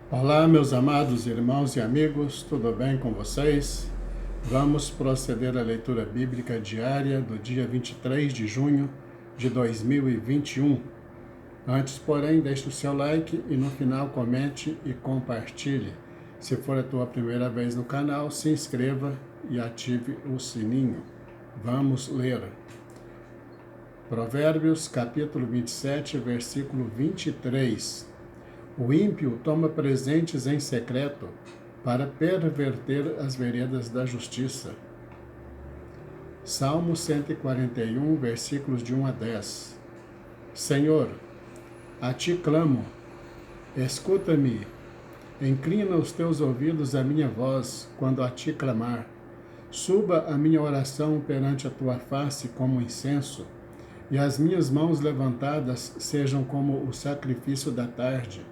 Olá, meus amados irmãos e amigos, tudo bem com vocês? Vamos proceder à leitura bíblica diária do dia 23 de junho de 2021. Antes, porém, deixe o seu like e no final comente e compartilhe. Se for a tua primeira vez no canal, se inscreva e ative o sininho. Vamos ler. Provérbios, capítulo 27, versículo 23. O ímpio toma presentes em secreto para perverter as veredas da justiça. Salmo 141, versículos de 1 a 10. Senhor, a ti clamo, escuta-me, inclina os teus ouvidos à minha voz quando a ti clamar. Suba a minha oração perante a tua face como incenso, e as minhas mãos levantadas sejam como o sacrifício da tarde.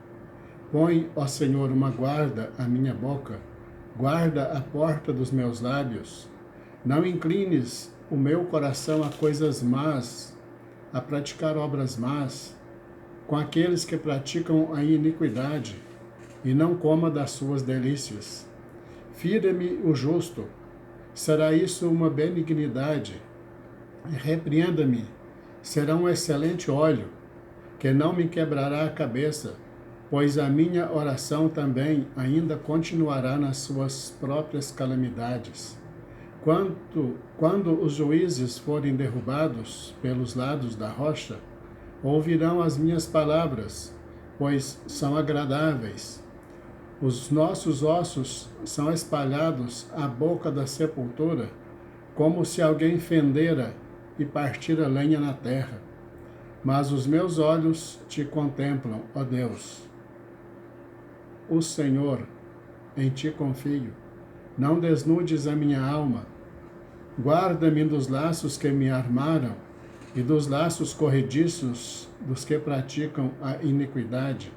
Põe, ó Senhor, uma guarda à minha boca, guarda a porta dos meus lábios. Não inclines o meu coração a coisas más, a praticar obras más, com aqueles que praticam a iniquidade, e não coma das suas delícias. Fira-me o justo, será isso uma benignidade. Repreenda-me, será um excelente óleo, que não me quebrará a cabeça, pois a minha oração também ainda continuará nas suas próprias calamidades. Quando os juízes forem derrubados pelos lados da rocha, ouvirão as minhas palavras, pois são agradáveis. Os nossos ossos são espalhados à boca da sepultura, como se alguém fendera e partira lenha na terra. Mas os meus olhos te contemplam, ó Deus. O Senhor, em ti confio. Não desnudes a minha alma. Guarda-me dos laços que me armaram e dos laços corrediços dos que praticam a iniquidade.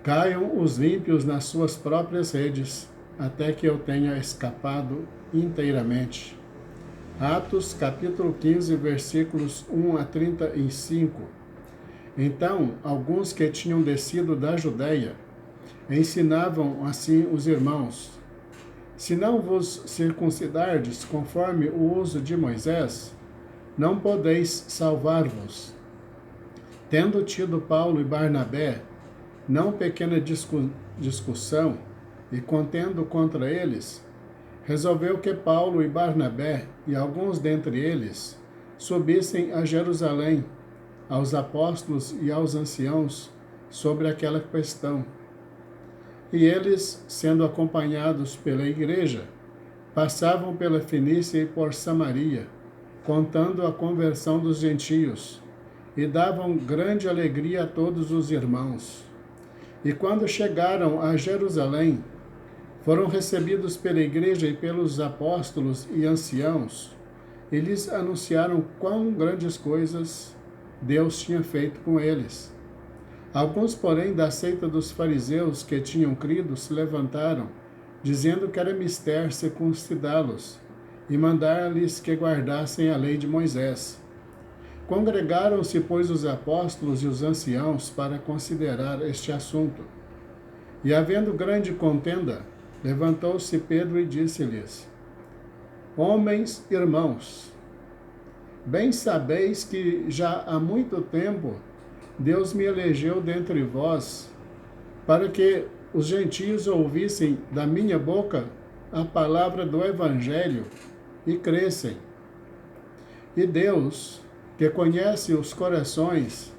Caiam os ímpios nas suas próprias redes, até que eu tenha escapado inteiramente. Atos, capítulo 15, versículos 1 a 35. Então, alguns que tinham descido da Judeia ensinavam assim os irmãos: se não vos circuncidardes conforme o uso de Moisés, não podeis salvar-vos. Tendo tido Paulo e Barnabé não pequena discussão e contendo contra eles, resolveu que Paulo e Barnabé e alguns dentre eles subissem a Jerusalém aos apóstolos e aos anciãos sobre aquela questão. E eles, sendo acompanhados pela igreja, passavam pela Fenícia e por Samaria, contando a conversão dos gentios, e davam grande alegria a todos os irmãos. E quando chegaram a Jerusalém, foram recebidos pela igreja e pelos apóstolos e anciãos, e lhes anunciaram quão grandes coisas Deus tinha feito com eles. Alguns, porém, da seita dos fariseus que tinham crido se levantaram, dizendo que era mister circuncidá-los e mandar-lhes que guardassem a lei de Moisés. Congregaram-se, pois, os apóstolos e os anciãos para considerar este assunto. E, havendo grande contenda, levantou-se Pedro e disse-lhes: Homens, irmãos, bem sabeis que já há muito tempo Deus me elegeu dentre vós, para que os gentios ouvissem da minha boca a palavra do Evangelho e crescem. E Deus, que conhece os corações,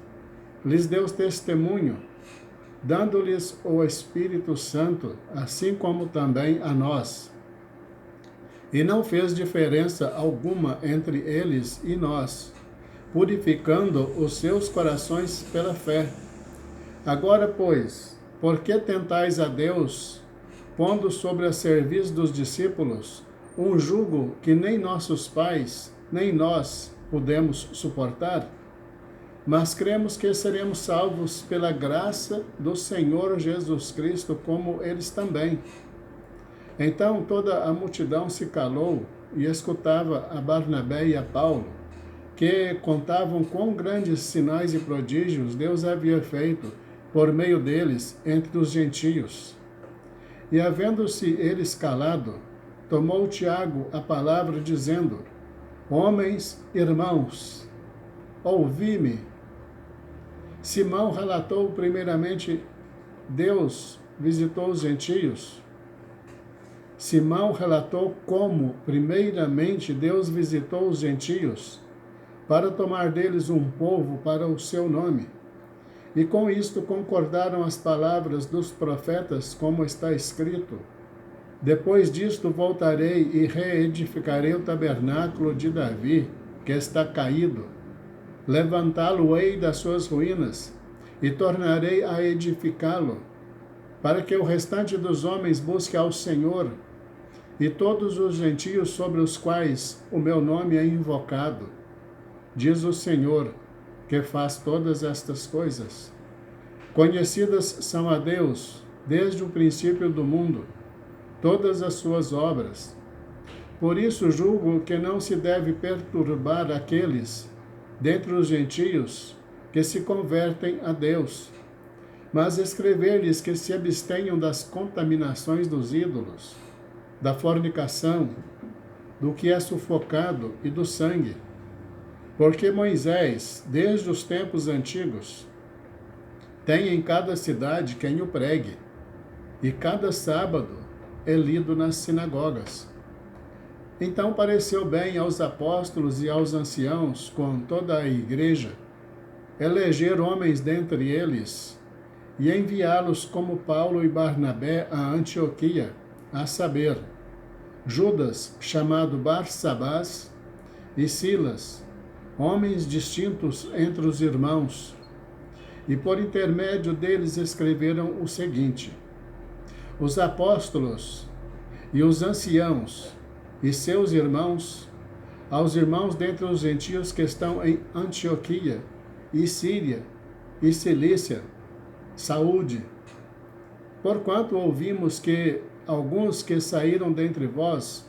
lhes deu testemunho, dando-lhes o Espírito Santo, assim como também a nós. E não fez diferença alguma entre eles e nós, purificando os seus corações pela fé. Agora, pois, por que tentais a Deus, pondo sobre a serviço dos discípulos um jugo que nem nossos pais, nem nós podemos suportar? Mas cremos que seremos salvos pela graça do Senhor Jesus Cristo, como eles também. Então toda a multidão se calou e escutava a Barnabé e a Paulo, que contavam quão grandes sinais e prodígios Deus havia feito por meio deles, entre os gentios. E havendo-se eles calado, tomou Tiago a palavra, dizendo: Homens, irmãos, ouvi-me. Simão relatou primeiramente Deus visitou os gentios. Simão relatou como, primeiramente, Deus visitou os gentios para tomar deles um povo para o seu nome. E com isto concordaram as palavras dos profetas, como está escrito: Depois disto voltarei e reedificarei o tabernáculo de Davi, que está caído. Levantá-lo-ei das suas ruínas, e tornarei a edificá-lo, para que o restante dos homens busque ao Senhor, e todos os gentios sobre os quais o meu nome é invocado. Diz o Senhor, que faz todas estas coisas. Conhecidas são a Deus, desde o princípio do mundo, todas as suas obras. Por isso julgo que não se deve perturbar aqueles, dentre os gentios, que se convertem a Deus, mas escrever-lhes que se abstenham das contaminações dos ídolos, da fornicação, do que é sufocado e do sangue. Porque Moisés, desde os tempos antigos, tem em cada cidade quem o pregue, e cada sábado é lido nas sinagogas. Então pareceu bem aos apóstolos e aos anciãos, com toda a igreja, eleger homens dentre eles e enviá-los como Paulo e Barnabé a Antioquia, a saber, Judas, chamado Barsabás, e Silas, homens distintos entre os irmãos, e por intermédio deles escreveram o seguinte: Os apóstolos e os anciãos e seus irmãos, aos irmãos dentre os gentios que estão em Antioquia, e Síria, e Cilícia, saúde. Porquanto ouvimos que alguns que saíram dentre vós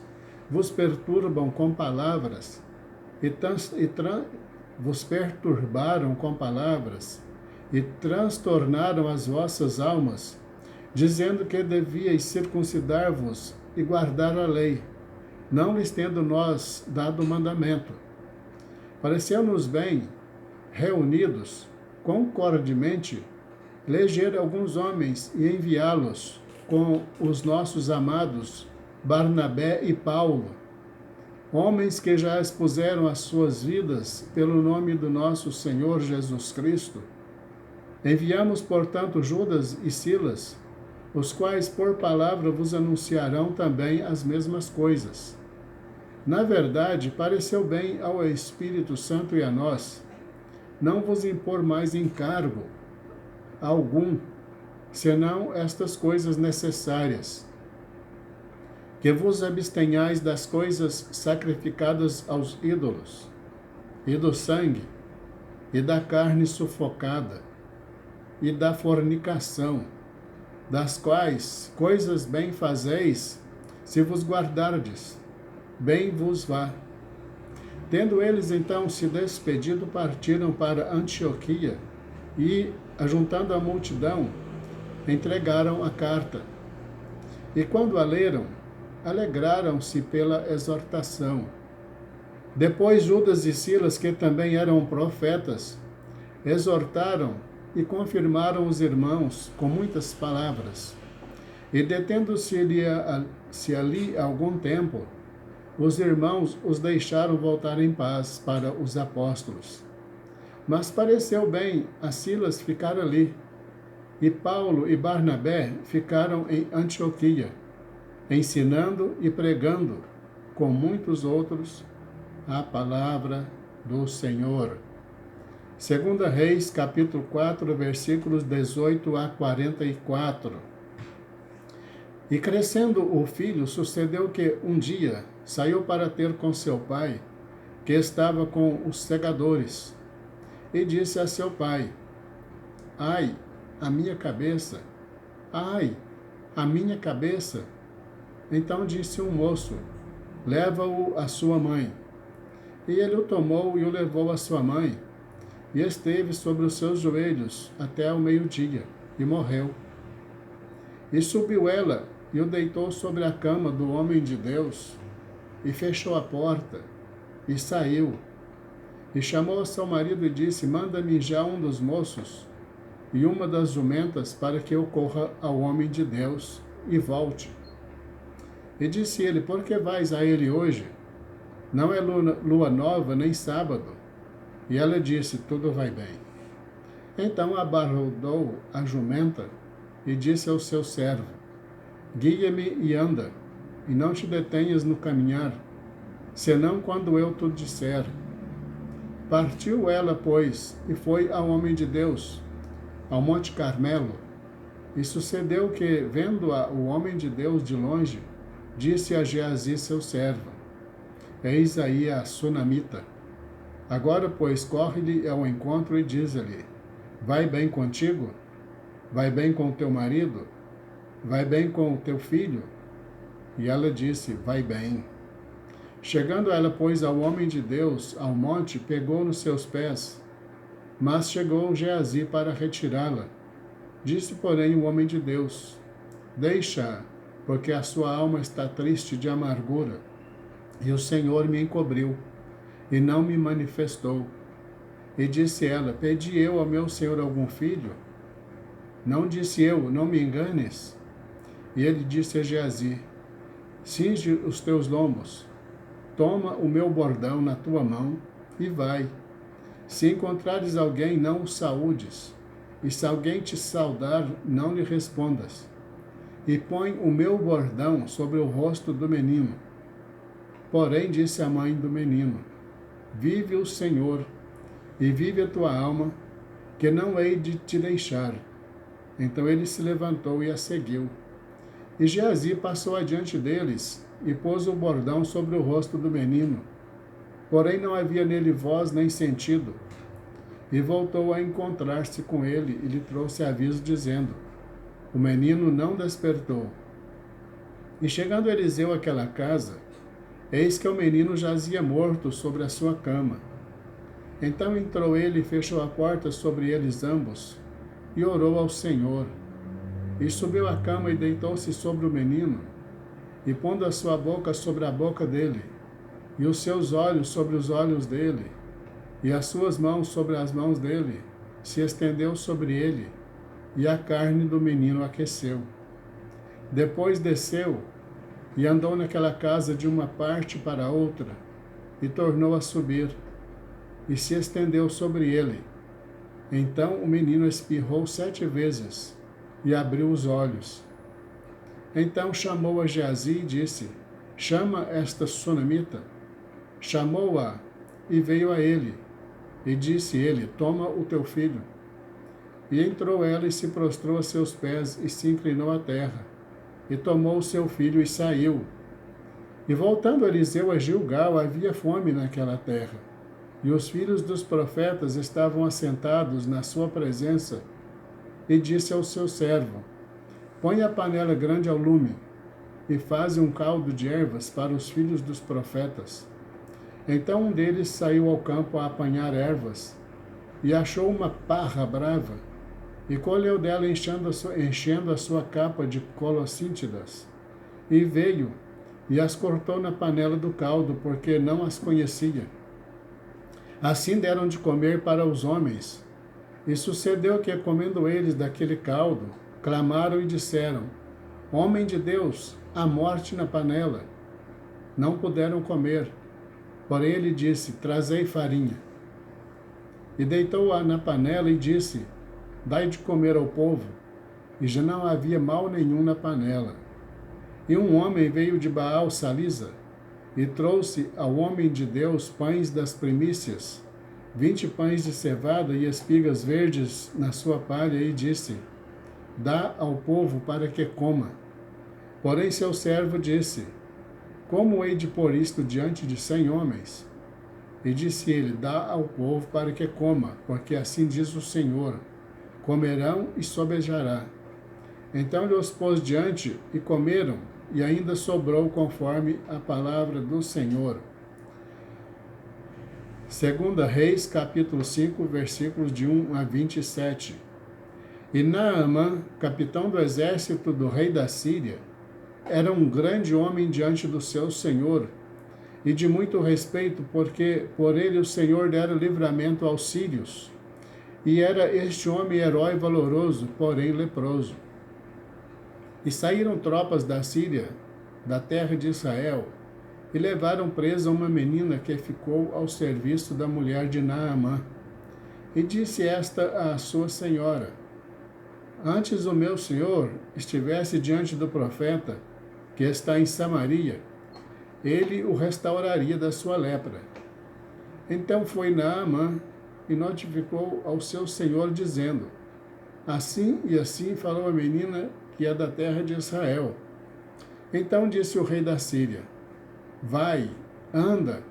vos perturbam com palavras, vos perturbaram com palavras, e transtornaram as vossas almas, dizendo que devíeis circuncidar-vos e guardar a lei, não lhes tendo nós dado mandamento. Pareceu-nos bem, reunidos, concordemente, eleger alguns homens e enviá-los com os nossos amados Barnabé e Paulo, homens que já expuseram as suas vidas pelo nome do nosso Senhor Jesus Cristo. Enviamos, portanto, Judas e Silas, os quais por palavra vos anunciarão também as mesmas coisas. Na verdade, pareceu bem ao Espírito Santo e a nós não vos impor mais encargo algum, senão estas coisas necessárias: que vos abstenhais das coisas sacrificadas aos ídolos, e do sangue, e da carne sufocada, e da fornicação, das quais coisas bem fazeis, se vos guardardes, bem vos vá. Tendo eles então se despedido, partiram para Antioquia, e, ajuntando a multidão, entregaram a carta. E quando a leram, alegraram-se pela exortação. Depois Judas e Silas, que também eram profetas, exortaram e confirmaram os irmãos com muitas palavras. E detendo-se ali algum tempo, os irmãos os deixaram voltar em paz para os apóstolos. Mas pareceu bem a Silas ficar ali, e Paulo e Barnabé ficaram em Antioquia, ensinando e pregando, com muitos outros, a palavra do Senhor. 2 Reis, capítulo 4, versículos 18 a 44. E crescendo o filho, sucedeu que um dia saiu para ter com seu pai, que estava com os segadores, e disse a seu pai: Ai, a minha cabeça! Ai, a minha cabeça! Então disse um moço: Leva-o à sua mãe. E ele o tomou e o levou à sua mãe, e esteve sobre os seus joelhos até ao meio-dia. e morreu. E subiu ela e o deitou sobre a cama do homem de Deus, e fechou a porta, e saiu. E chamou a seu marido e disse: manda-me já um dos moços e uma das jumentas, para que eu corra ao homem de Deus e volte. E disse ele: por que vais a ele hoje? Não é lua nova, nem sábado. E ela disse: tudo vai bem. Então abarrodou a jumenta e disse ao seu servo: guia-me e anda, e não te detenhas no caminhar, senão quando eu te disser. Partiu ela, pois, e foi ao homem de Deus, ao Monte Carmelo. E sucedeu que, vendo-a o homem de Deus de longe, disse a Geazi, seu servo: eis aí a sunamita. Agora, pois, corre-lhe ao encontro e diz-lhe: vai bem contigo? Vai bem com o teu marido? Vai bem com o teu filho? E ela disse: vai bem. Chegando ela, pois, ao homem de Deus, ao monte, pegou nos seus pés. Mas chegou Geazi para retirá-la. Disse, porém, o homem de Deus: deixa-a, porque a sua alma está triste de amargura, e o Senhor me encobriu, e não me manifestou. E disse ela: pedi eu ao meu Senhor algum filho? Não disse eu: não me enganes? E ele disse a Geazi: cinge os teus lombos, toma o meu bordão na tua mão e vai. Se encontrares alguém, não o saúdes, e se alguém te saudar, não lhe respondas. E põe o meu bordão sobre o rosto do menino. Porém, disse a mãe do menino: vive o Senhor, e vive a tua alma, que não hei de te deixar. Então ele se levantou e a seguiu. E Geazi passou adiante deles, e pôs o bordão sobre o rosto do menino. Porém não havia nele voz nem sentido. E voltou a encontrar-se com ele, e lhe trouxe aviso, dizendo: o menino não despertou. E chegando Eliseu àquela casa, eis que o menino jazia morto sobre a sua cama. Então entrou ele e fechou a porta sobre eles ambos, e orou ao Senhor. E subiu à cama e deitou-se sobre o menino, e pondo a sua boca sobre a boca dele, e os seus olhos sobre os olhos dele, e as suas mãos sobre as mãos dele, se estendeu sobre ele, e a carne do menino aqueceu. Depois desceu, e andou naquela casa de uma parte para outra, e tornou a subir, e se estendeu sobre ele. Então o menino espirrou 7 vezes, e abriu os olhos. Então chamou a Geazi e disse: chama esta sunamita. Chamou-a, e veio a ele. E disse ele: toma o teu filho. E entrou ela e se prostrou a seus pés, e se inclinou à terra. E tomou o seu filho e saiu. E voltando Eliseu a Gilgal, havia fome naquela terra. E os filhos dos profetas estavam assentados na sua presença. E disse ao seu servo: põe a panela grande ao lume, e faze um caldo de ervas para os filhos dos profetas. Então um deles saiu ao campo a apanhar ervas, e achou uma parra brava, e colheu dela enchendo a sua capa de colossíntidas. E veio, e as cortou na panela do caldo, porque não as conhecia. Assim deram de comer para os homens. E sucedeu que, comendo eles daquele caldo, clamaram e disseram: homem de Deus, há morte na panela. Não puderam comer. Porém ele disse: trazei farinha. E deitou-a na panela e disse: dai de comer ao povo. E já não havia mal nenhum na panela. E um homem veio de Baal Salisa, e trouxe ao homem de Deus pães das primícias, 20 pães de cevada e espigas verdes na sua palha, e disse: dá ao povo para que coma. Porém seu servo disse: como hei de pôr isto diante de 100 homens? E disse ele: dá ao povo para que coma, porque assim diz o Senhor: comerão e sobejará. Então lhe os pôs diante, e comeram, e ainda sobrou conforme a palavra do Senhor. 2 Reis, capítulo 5, versículos de 1 a 27. E Naamã, capitão do exército do rei da Síria, era um grande homem diante do seu senhor, e de muito respeito, porque por ele o Senhor dera livramento aos sírios. E era este homem herói valoroso, porém leproso. E saíram tropas da Síria, da terra de Israel, e levaram presa uma menina que ficou ao serviço da mulher de Naamã. E disse esta à sua senhora: Antes o meu senhor estivesse diante do profeta, que está em Samaria, ele o restauraria da sua lepra. Então foi Naamã e notificou ao seu senhor, dizendo: Assim e assim falou a menina que é da terra de Israel. Então disse o rei da Síria: Vai, anda,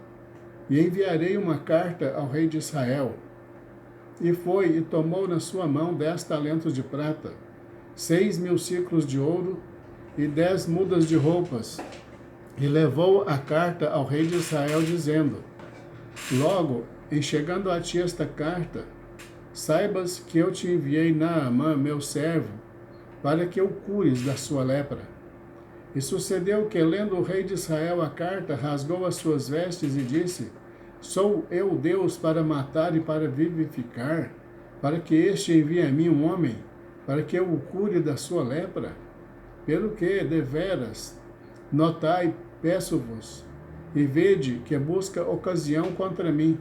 e enviarei uma carta ao rei de Israel. E foi e tomou na sua mão 10 talentos de prata, 6.000 siclos de ouro e 10 mudas de roupas, e levou a carta ao rei de Israel, dizendo: Logo, em chegando a ti esta carta, saibas que eu te enviei Naamã, meu servo, para que o cures da sua lepra. E sucedeu que, lendo o rei de Israel a carta, rasgou as suas vestes e disse: Sou eu Deus para matar e para vivificar, para que este envie a mim um homem, para que eu o cure da sua lepra? Pelo que, deveras, notai, peço-vos, e vede que busca ocasião contra mim.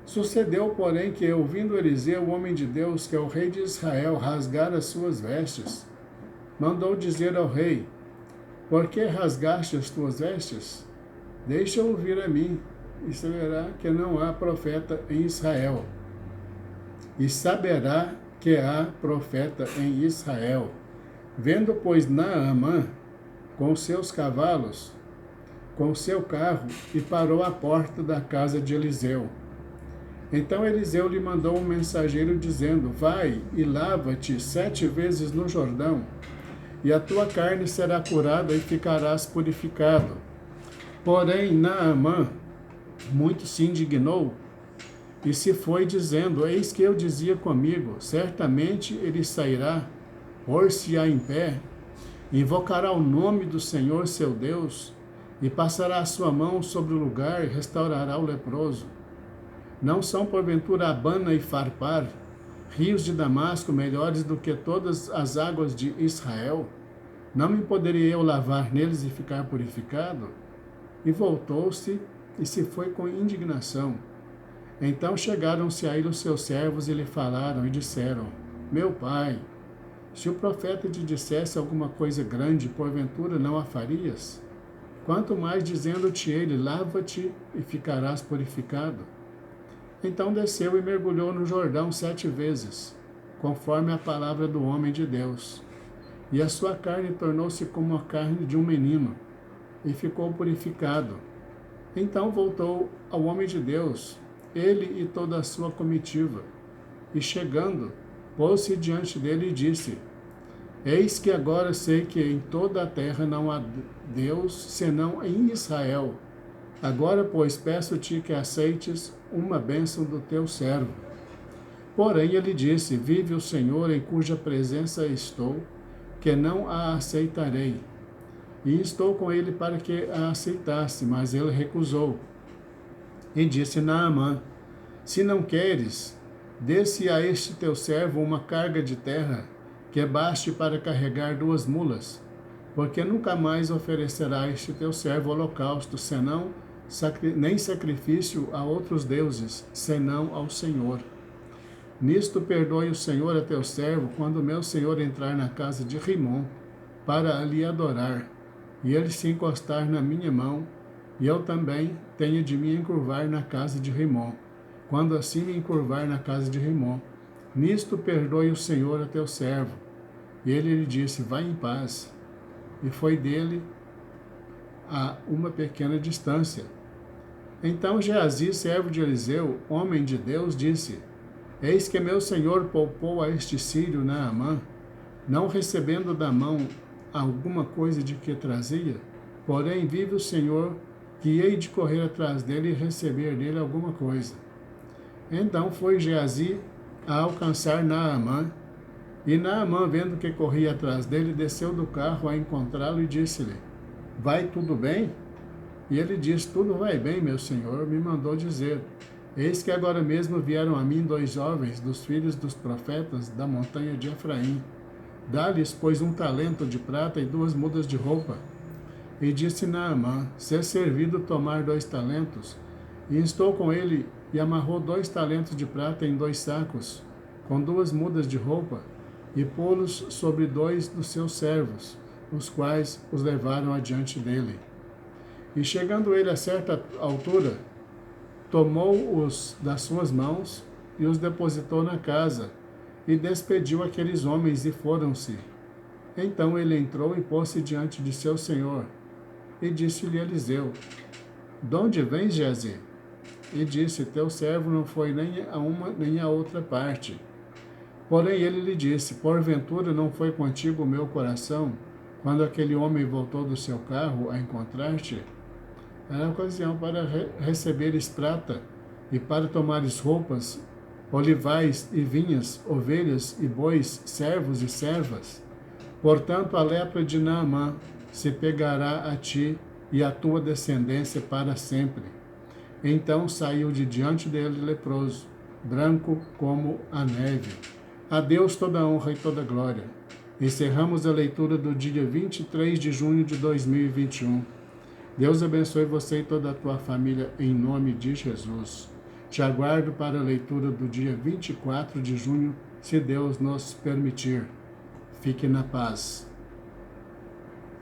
Sucedeu, porém, que, ouvindo Eliseu, o homem de Deus, que é o rei de Israel, rasgar as suas vestes, mandou dizer ao rei: Por que rasgaste as tuas vestes? Deixa-o vir a mim, e saberá que não há profeta em Israel. E saberá que há profeta em Israel. Vendo, pois, Naamã com seus cavalos, com seu carro, e parou à porta da casa de Eliseu. Então Eliseu lhe mandou um mensageiro, dizendo: Vai e lava-te 7 vezes no Jordão, e a tua carne será curada e ficarás purificado. Porém, Naamã muito se indignou e se foi, dizendo: Eis que eu dizia comigo: certamente ele sairá, pôr-se-á em pé, invocará o nome do Senhor seu Deus, e passará a sua mão sobre o lugar e restaurará o leproso. Não são porventura Abana e Farpar, rios de Damasco, melhores do que todas as águas de Israel? Não me poderia eu lavar neles e ficar purificado? E voltou-se e se foi com indignação. Então chegaram-se a ele os seus servos e lhe falaram e disseram: Meu pai, se o profeta te dissesse alguma coisa grande, porventura não a farias? Quanto mais dizendo-te ele: Lava-te e ficarás purificado. Então desceu e mergulhou no Jordão 7 vezes, conforme a palavra do homem de Deus. E a sua carne tornou-se como a carne de um menino, e ficou purificado. Então voltou ao homem de Deus, ele e toda a sua comitiva, e chegando, pôs-se diante dele e disse: Eis que agora sei que em toda a terra não há Deus, senão em Israel. Agora, pois, peço-te que aceites uma bênção do teu servo. Porém ele disse: Vive o Senhor, em cuja presença estou, que não a aceitarei. E estou com ele para que a aceitasse, mas ele recusou. E disse Naamã: Se não queres, dê-se a este teu servo uma carga de terra, que baste para carregar 2 mulas, porque nunca mais oferecerá este teu servo holocausto, senão nem sacrifício a outros deuses, senão ao Senhor. Nisto perdoe o Senhor a teu servo, quando meu senhor entrar na casa de Rimom, para ali adorar, e ele se encostar na minha mão, e eu também tenho de me encurvar na casa de Rimom, quando assim me encurvar na casa de Rimom. Nisto perdoe o Senhor a teu servo. E ele lhe disse: Vai em paz. E foi dele a uma pequena distância. Então Geazi, servo de Eliseu, homem de Deus, disse: Eis que meu senhor poupou a este sírio Naamã, não recebendo da mão alguma coisa de que trazia. Porém vive o Senhor, que hei de correr atrás dele e receber dele alguma coisa. Então foi Geazi a alcançar Naamã, E Naamã, vendo que corria atrás dele, desceu do carro a encontrá-lo e disse-lhe: Vai tudo bem? E ele disse: Tudo vai bem, meu senhor me mandou dizer. Eis que agora mesmo vieram a mim 2 jovens dos filhos dos profetas da montanha de Efraim. Dá-lhes, pois, 1 talento de prata e 2 mudas de roupa. E disse Naamã: Ser servido tomar 2 talentos. E instou com ele e amarrou 2 talentos de prata em 2 sacos, com 2 mudas de roupa, e pô-los sobre 2 dos seus servos, os quais os levaram adiante dele. E chegando ele a certa altura, tomou-os das suas mãos e os depositou na casa, e despediu aqueles homens e foram-se. Então ele entrou e pôs-se diante de seu senhor. E disse-lhe Eliseu: De onde vens, Geazi? E disse: Teu servo não foi nem a uma nem a outra parte. Porém ele lhe disse: Porventura não foi contigo o meu coração, quando aquele homem voltou do seu carro a encontrar-te? Era a ocasião para receberes prata, e para tomares roupas, olivais e vinhas, ovelhas e bois, servos e servas. Portanto, a lepra de Naamã se pegará a ti e à tua descendência para sempre. Então saiu de diante dele leproso, branco como a neve. A Deus toda a honra e toda a glória. Encerramos a leitura do dia 23 de junho de 2021. Deus abençoe você e toda a tua família em nome de Jesus. Te aguardo para a leitura do dia 24 de junho, se Deus nos permitir. Fique na paz.